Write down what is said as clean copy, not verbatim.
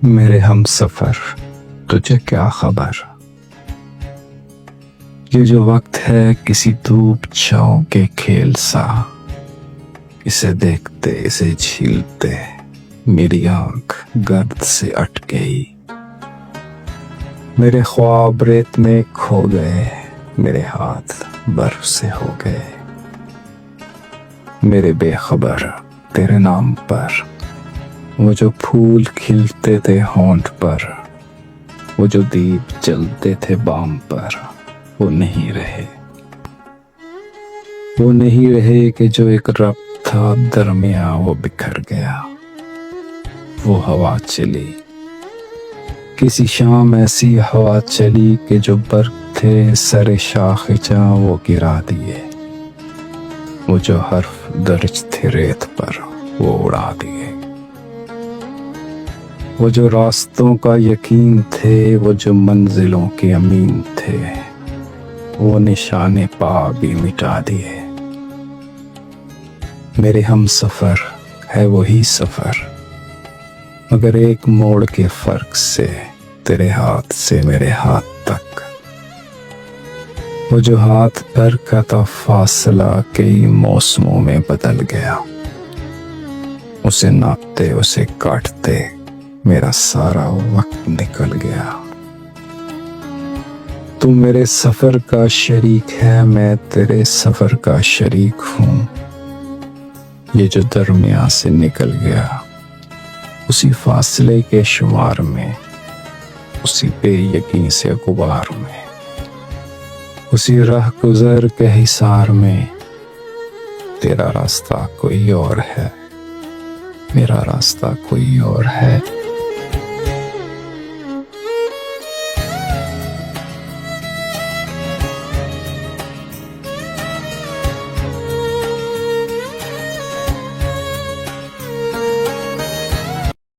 मेरे हम सफर, तुझे क्या खबर। ये जो वक्त है किसी धूप छाँव के खेल सा, इसे देखते इसे झीलते मेरी आंख गर्द से अट गई। मेरे ख्वाब रेत में खो गए, मेरे हाथ बर्फ से हो गए। मेरे बेखबर तेरे नाम पर वो जो फूल खिलते थे होंठ पर, वो जो दीप जलते थे बाम पर, वो नहीं रहे। वो नहीं रहे कि जो एक रब था दरमिया वो बिखर गया। वो हवा चली, किसी शाम ऐसी हवा चली कि जो बर्फ थे सरे शाखिजा वो गिरा दिए। वो जो हर्फ दर्ज थे रेत पर वो उड़ा दिए। वो जो रास्तों का यकीन थे, वो जो मंजिलों के अमीन थे, वो निशाने पा भी मिटा दिए। मेरे हम सफर है वही सफर, मगर एक मोड़ के फर्क से तेरे हाथ से मेरे हाथ तक। वो जो हाथ भर का था फासला कई मौसमों में बदल गया। उसे नापते उसे काटते मेरा सारा वक्त निकल गया। तू मेरे सफर का शरीक है, मैं तेरे सफर का शरीक हूँ। ये जो दरमिया से निकल गया, उसी फासले के शुमार में, उसी बेयकीन से गुबार में, उसी राह गुजर के हिसार में। तेरा रास्ता कोई और है, मेरा रास्ता कोई और है।